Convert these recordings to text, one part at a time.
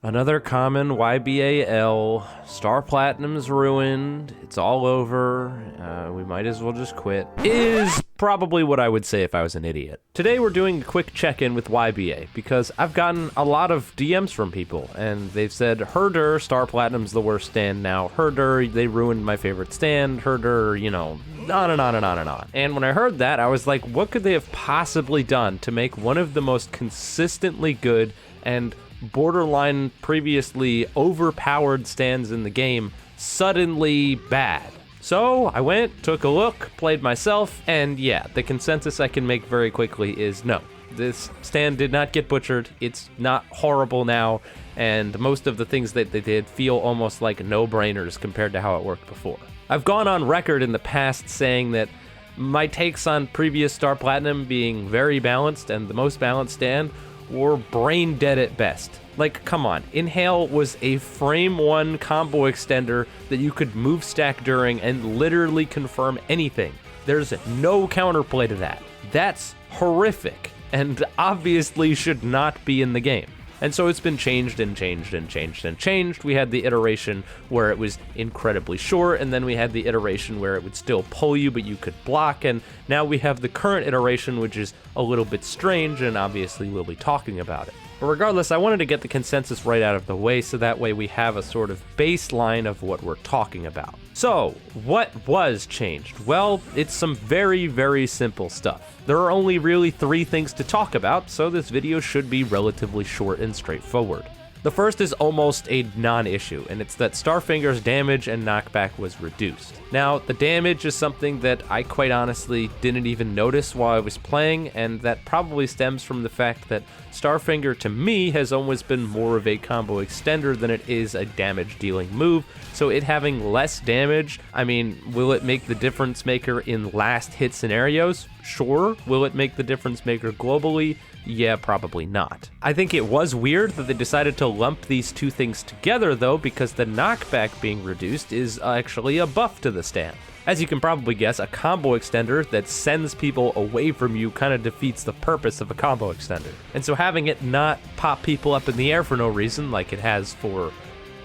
Another common YBA Star Platinum's ruined, it's all over, we might as well just quit, is probably what I would say if I was an idiot. Today we're doing a quick check-in with YBA, because I've gotten a lot of DMs from people, and they've said, herder, Star Platinum's the worst stand now, herder, they ruined my favorite stand, herder, you know, on and on and on and on. And when I heard that, I was like, what could they have possibly done to make one of the most consistently good and borderline previously overpowered stands in the game suddenly bad? So I went, took a look, played myself, and yeah, the consensus I can make very quickly is no. This stand did not get butchered, it's not horrible now, and most of the things that they did feel almost like no-brainers compared to how it worked before. I've gone on record in the past saying that my takes on previous Star Platinum being very balanced and the most balanced stand were brain dead at best. Like, come on, Inhale was a frame one combo extender that you could move stack during and literally confirm anything. There's no counterplay to that. That's horrific and obviously should not be in the game. And so it's been changed and changed and changed and changed. We had the iteration where it was incredibly short, and then we had the iteration where it would still pull you, but you could block, and now we have the current iteration, which is a little bit strange, and obviously we'll be talking about it. But regardless, I wanted to get the consensus right out of the way, so that way we have a sort of baseline of what we're talking about. So, what was changed? Well, it's some very, very simple stuff. There are only really 3 things to talk about, so this video should be relatively short and straightforward. The first is almost a non-issue, and it's that Starfinger's damage and knockback was reduced. Now, the damage is something that I quite honestly didn't even notice while I was playing, and that probably stems from the fact that Starfinger to me has always been more of a combo extender than it is a damage dealing move, so it having less damage, I mean, will it make the difference maker in last hit scenarios? Sure. Will it make the difference maker globally? Yeah, probably not. I think it was weird that they decided to lump these two things together though, because the knockback being reduced is actually a buff to the stand. As you can probably guess, a combo extender that sends people away from you kind of defeats the purpose of a combo extender. And so having it not pop people up in the air for no reason like it has for,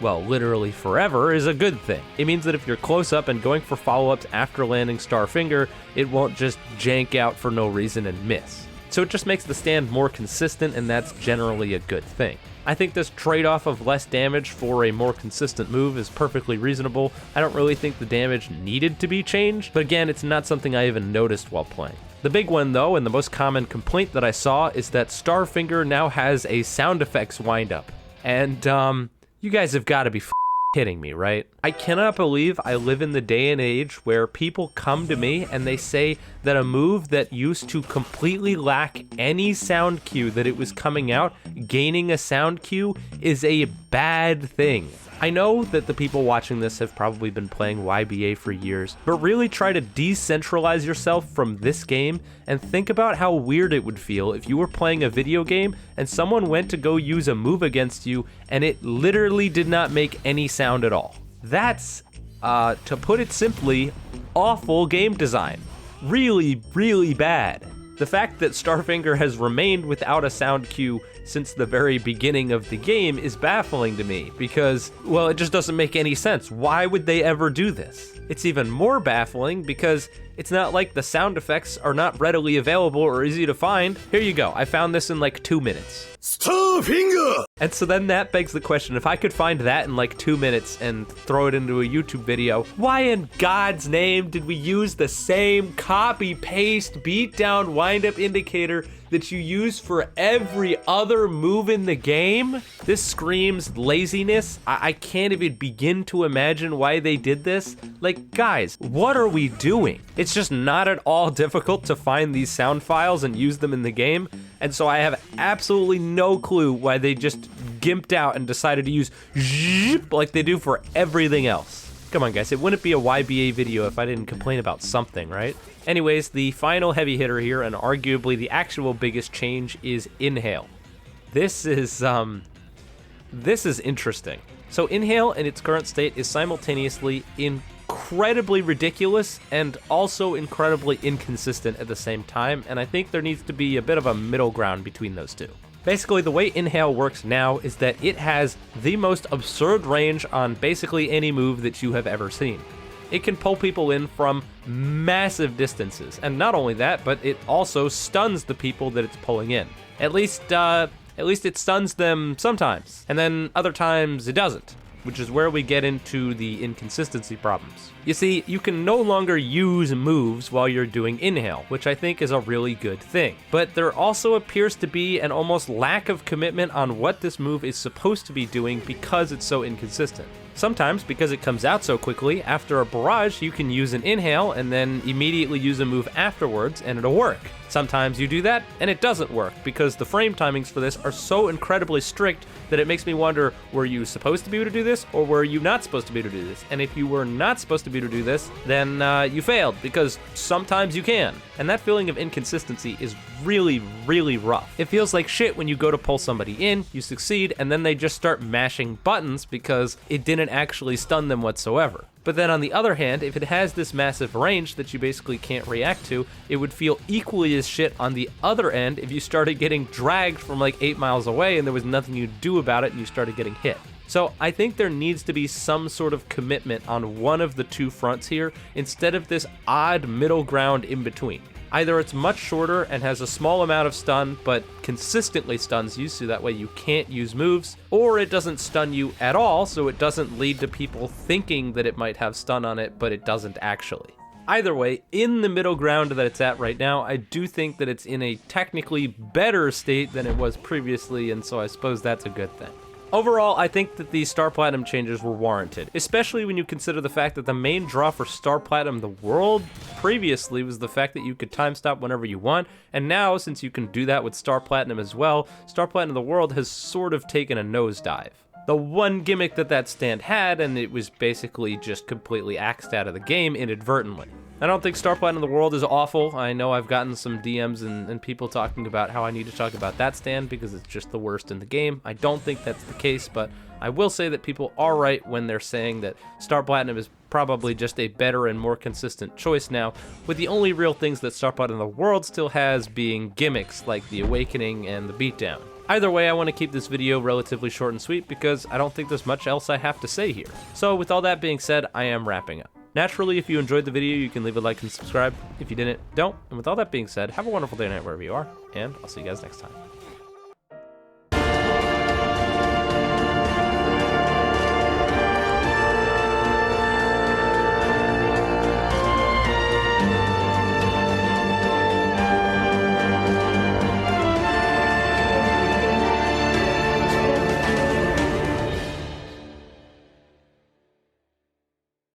well, literally forever, is a good thing. It means that if you're close up and going for follow-ups after landing Starfinger, it won't just jank out for no reason and miss. So it just makes the stand more consistent, and that's generally a good thing. I think this trade-off of less damage for a more consistent move is perfectly reasonable. I don't really think the damage needed to be changed, but again, it's not something I even noticed while playing. The big one though, and the most common complaint that I saw, is that Starfinger now has a sound effects windup. And you guys have got to be kidding me, right? I cannot believe I live in the day and age where people come to me and they say that a move that used to completely lack any sound cue that it was coming out, gaining a sound cue, is a bad thing. I know that the people watching this have probably been playing YBA for years, but really try to decentralize yourself from this game and think about how weird it would feel if you were playing a video game and someone went to go use a move against you and it literally did not make any sound at all. That's, to put it simply, awful game design. Really, really bad. The fact that Starfinger has remained without a sound cue since the very beginning of the game is baffling to me because, well, it just doesn't make any sense. Why would they ever do this? It's even more baffling because it's not like the sound effects are not readily available or easy to find. Here you go. I found this in like 2 minutes. Starfinger! And so then that begs the question, if I could find that in like 2 minutes and throw it into a YouTube video, why in God's name did we use the same copy-paste beatdown wind-up indicator that you use for every other move in the game? This screams laziness. I can't even begin to imagine why they did this. Like, guys, what are we doing? It's just not at all difficult to find these sound files and use them in the game, and so I have absolutely no clue why they just gimped out and decided to use zip like they do for everything else. Come on guys, it wouldn't be a YBA video if I didn't complain about something, right? Anyways, the final heavy hitter here, and arguably the actual biggest change, is Inhale. This is interesting. So Inhale in its current state is simultaneously incredibly ridiculous and also incredibly inconsistent at the same time, and I think there needs to be a bit of a middle ground between those two. Basically, the way Inhale works now is that it has the most absurd range on basically any move that you have ever seen. It can pull people in from massive distances, and not only that, but it also stuns the people that it's pulling in. At least it stuns them sometimes, and then other times it doesn't, which is where we get into the inconsistency problems. You see, you can no longer use moves while you're doing Inhale, which I think is a really good thing. But there also appears to be an almost lack of commitment on what this move is supposed to be doing because it's so inconsistent. Sometimes, because it comes out so quickly, after a barrage, you can use an Inhale and then immediately use a move afterwards, and it'll work. Sometimes you do that, and it doesn't work, because the frame timings for this are so incredibly strict that it makes me wonder, were you supposed to be able to do this, or were you not supposed to be able to do this? And if you were not supposed to be able to do this, then you failed, because sometimes you can. And that feeling of inconsistency is really, really rough. It feels like shit when you go to pull somebody in, you succeed, and then they just start mashing buttons because it didn't actually stun them whatsoever. But then on the other hand, if it has this massive range that you basically can't react to, it would feel equally as shit on the other end if you started getting dragged from like 8 miles away and there was nothing you'd do about it and you started getting hit. So I think there needs to be some sort of commitment on one of the two fronts here instead of this odd middle ground in between. Either it's much shorter and has a small amount of stun, but consistently stuns you, so that way you can't use moves, or it doesn't stun you at all, so it doesn't lead to people thinking that it might have stun on it, but it doesn't actually. Either way, in the middle ground that it's at right now, I do think that it's in a technically better state than it was previously, and so I suppose that's a good thing. Overall, I think that these Star Platinum changes were warranted, especially when you consider the fact that the main draw for Star Platinum the World previously was the fact that you could time stop whenever you want, and now, since you can do that with Star Platinum as well, Star Platinum the World has sort of taken a nosedive. The one gimmick that stand had, and it was basically just completely axed out of the game inadvertently. I don't think Star Platinum the World is awful. I know I've gotten some DMs and people talking about how I need to talk about that stand because it's just the worst in the game. I don't think that's the case, but I will say that people are right when they're saying that Star Platinum is probably just a better and more consistent choice now, with the only real things that Star Platinum the World still has being gimmicks like the Awakening and the Beatdown. Either way, I want to keep this video relatively short and sweet because I don't think there's much else I have to say here. So with all that being said, I am wrapping up. Naturally, if you enjoyed the video, you can leave a like and subscribe. If you didn't, don't. And with all that being said, have a wonderful day or night wherever you are, and I'll see you guys next time.